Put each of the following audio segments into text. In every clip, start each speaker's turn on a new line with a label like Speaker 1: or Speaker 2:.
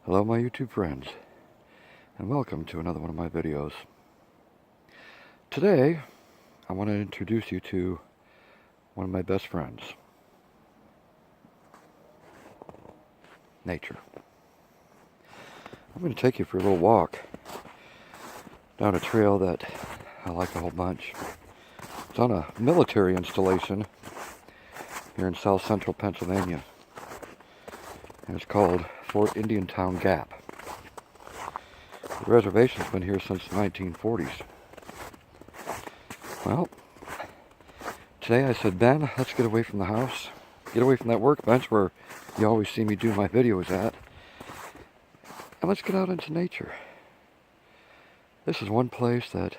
Speaker 1: Hello my YouTube friends, and welcome to another one of my videos. Today, I want to introduce you to one of my best friends. Nature. I'm going to take you for a little walk down a trail that I like a whole bunch. It's on a military installation here in south central Pennsylvania, and it's called Fort Indiantown Gap. The reservation's been here since the 1940s. Well, today I said, Ben, let's get away from the house, get away from that workbench where you always see me do my videos at, and let's get out into nature. This is one place that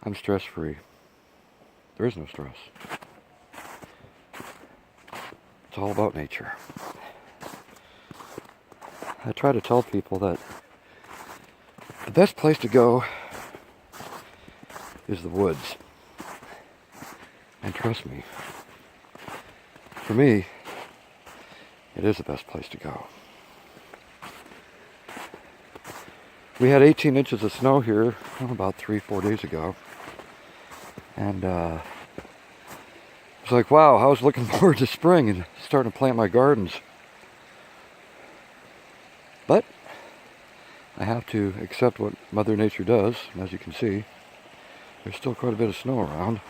Speaker 1: I'm stress-free. There is no stress. It's all about nature. I try to tell people that the best place to go is the woods. And trust me, for me, it is the best place to go. We had 18 inches of snow here about 3-4 days ago. And it's like, wow, I was looking forward to spring and starting to plant my gardens. But I have to accept what Mother Nature does, and as you can see, there's still quite a bit of snow around.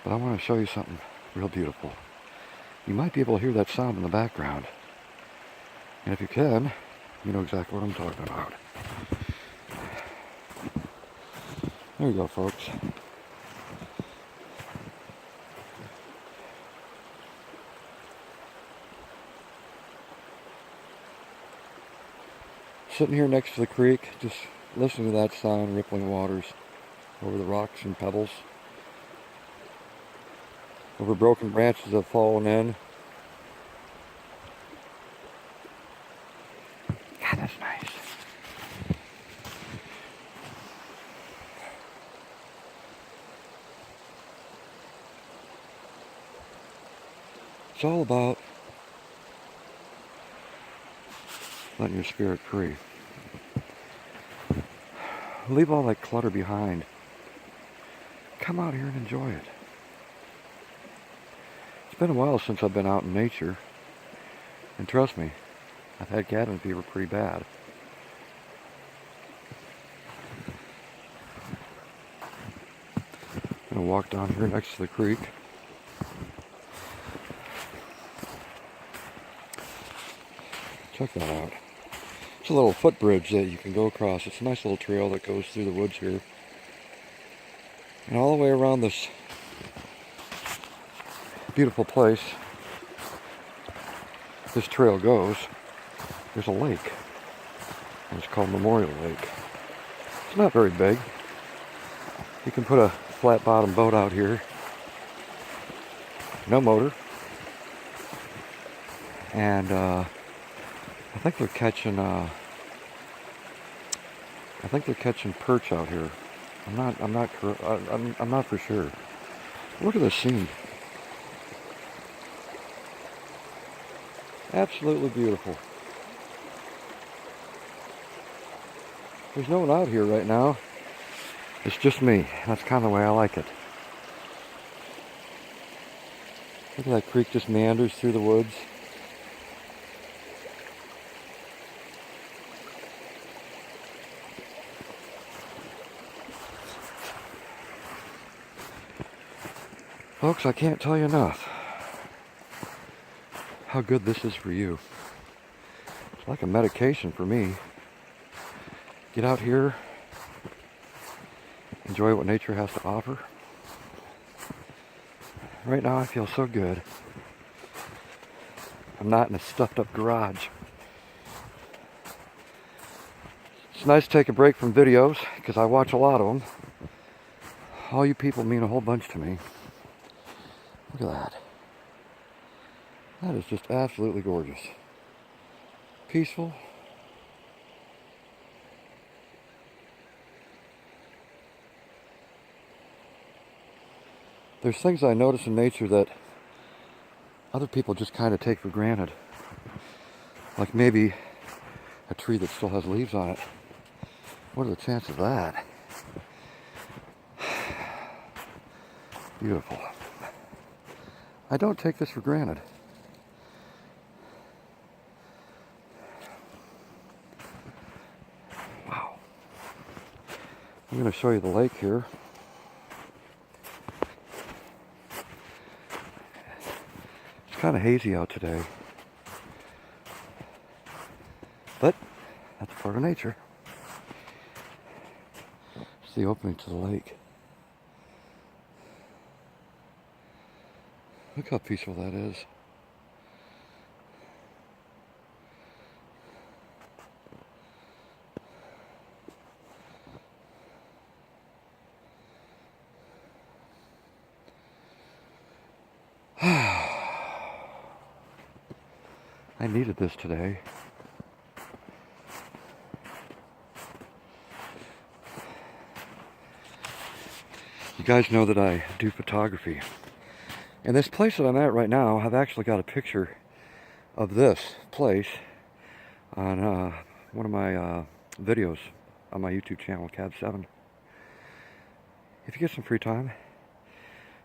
Speaker 1: But I want to show you something real beautiful. You might be able to hear that sound in the background. And if you can, you know exactly what I'm talking about. There you go, folks. Sitting here next to the creek, just listening to that sound, rippling waters over the rocks and pebbles, over broken branches that have fallen in. God, that's nice. It's all about letting your spirit free. Leave all that clutter behind. Come out here and enjoy it. It's been a while since I've been out in nature. And trust me, I've had cabin fever pretty bad. I'm going to walk down here next to the creek. Check that out. It's a little footbridge that you can go across. It's a nice little trail that goes through the woods here. And all the way around this beautiful place this trail goes, there's a lake. And it's called Memorial Lake. It's not very big. You can put a flat bottom boat out here. No motor. And I think they're catching perch out here. I'm not for sure. Look at this scene. Absolutely beautiful. There's no one out here right now. It's just me. That's kind of the way I like it. Look at that creek just meanders through the woods. Folks, I can't tell you enough how good this is for you. It's like a medication for me. Get out here, enjoy what nature has to offer. Right now I feel so good. I'm not in a stuffed up garage. It's nice to take a break from videos because I watch a lot of them. All you people mean a whole bunch to me. Look at that. That is just absolutely gorgeous. Peaceful. There's things I notice in nature that other people just kind of take for granted. Like maybe a tree that still has leaves on it. What are the chances of that? Beautiful. I don't take this for granted. Wow. I'm going to show you the lake here. It's kind of hazy out today. But that's part of nature. It's the opening to the lake. Look how peaceful that is. I needed this today. You guys know that I do photography. And this place that I'm at right now, I've actually got a picture of this place on one of my videos on my YouTube channel, Cab7. If you get some free time,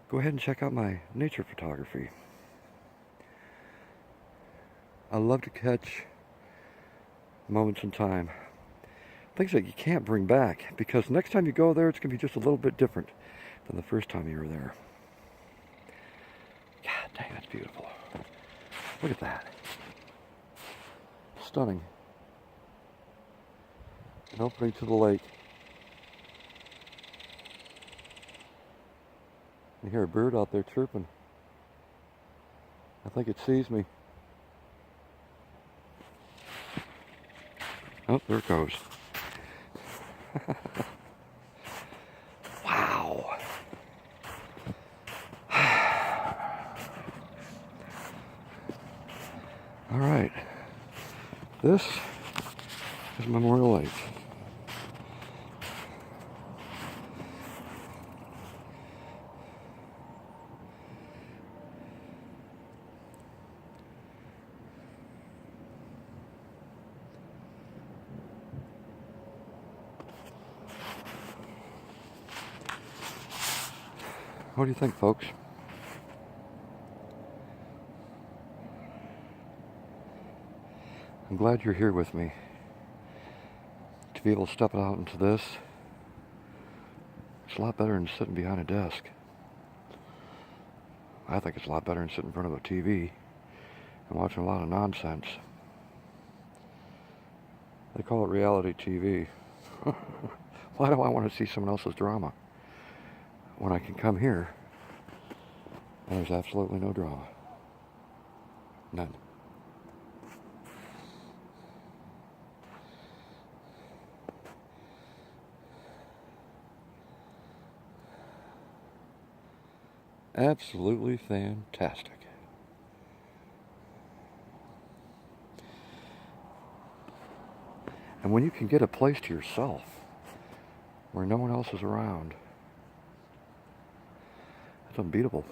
Speaker 1: go ahead and check out my nature photography. I love to catch moments in time. Things that you can't bring back, because next time you go there, it's going to be just a little bit different than the first time you were there. God dang, that's beautiful. Look at that. Stunning. An opening to the lake. You hear a bird out there chirping. I think it sees me. Oh, there it goes. Wow. All right. This is Memorial Lake. What do you think, folks? I'm glad you're here with me. To be able to step out into this, it's a lot better than sitting behind a desk. I think it's a lot better than sitting in front of a TV and watching a lot of nonsense. They call it reality TV. Why do I want to see someone else's drama when I can come here and there's absolutely no drama? None. Absolutely fantastic. And when you can get a place to yourself where no one else is around, it's unbeatable.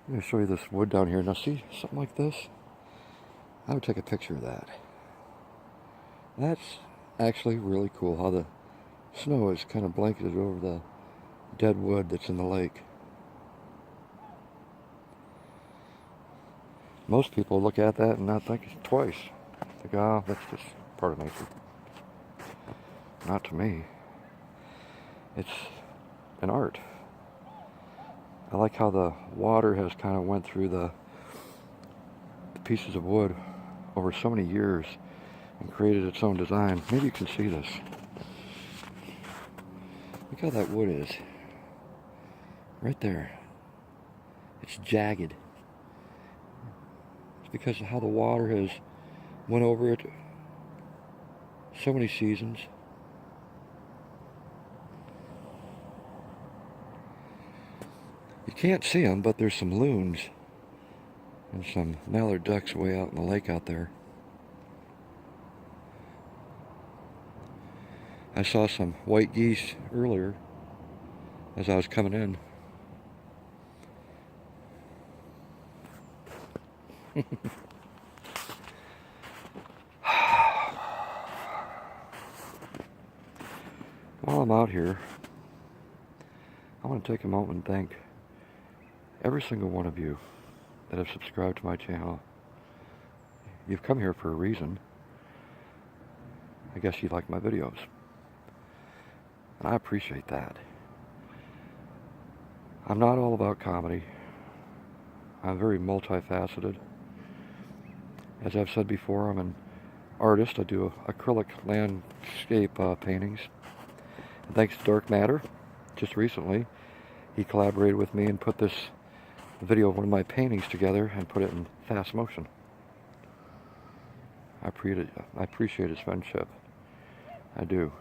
Speaker 1: I'm going to show you this wood down here. Now see, something like this? I would take a picture of that. That's actually really cool how the snow is kind of blanketed over the dead wood that's in the lake. Most people look at that and not think twice. Think, oh, that's just part of nature. Not to me. It's an art. I like how the water has kind of went through the pieces of wood over so many years and created its own design. Maybe you can see this. Look how that wood is. Right there. It's jagged. It's because of how the water has went over it so many seasons. You can't see them, but there's some loons and some mallard ducks way out in the lake out there. I saw some white geese earlier as I was coming in. while I'm out here, I want to take a moment and thank every single one of you that have subscribed to my channel. You've come here for a reason. I guess you like my videos. And I appreciate that. I'm not all about comedy. I'm very multifaceted. As I've said before, I'm an artist. I do acrylic landscape paintings. And thanks to Dark Matter, just recently, he collaborated with me and put this video of one of my paintings together and put it in fast motion. I appreciate his friendship. I do.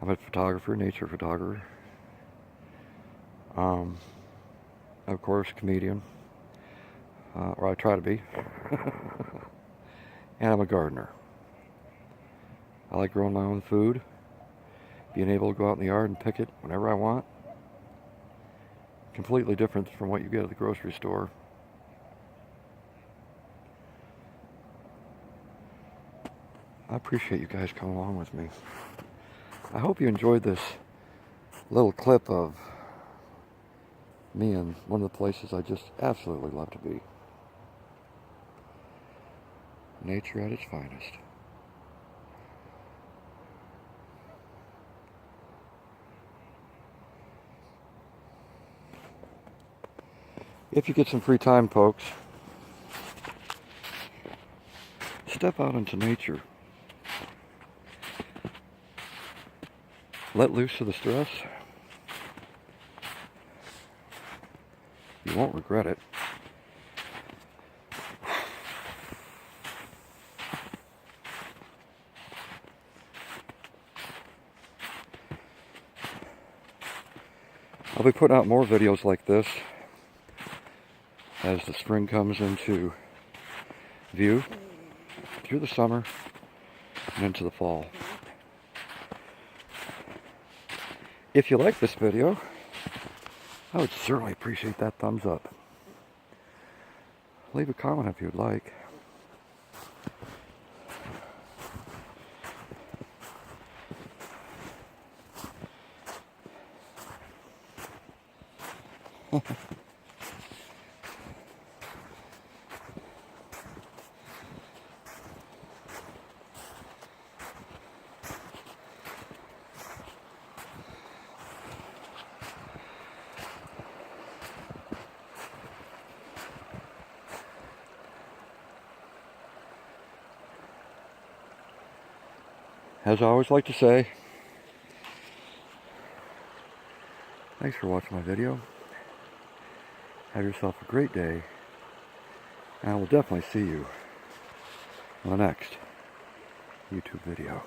Speaker 1: I'm a photographer, nature photographer. Of course, comedian. Or I try to be. And I'm a gardener. I like growing my own food. Being able to go out in the yard and pick it whenever I want. Completely different from what you get at the grocery store. I appreciate you guys coming along with me. I hope you enjoyed this little clip of me in one of the places I just absolutely love to be. Nature at its finest. If you get some free time, folks, step out into nature. Let loose of the stress. You won't regret it. I'll be putting out more videos like this as the spring comes into view, through the summer and into the fall. If you like this video, I would certainly appreciate that thumbs up. Leave a comment if you'd like. As I always like to say, thanks for watching my video. Have yourself a great day, and I will definitely see you on the next YouTube video.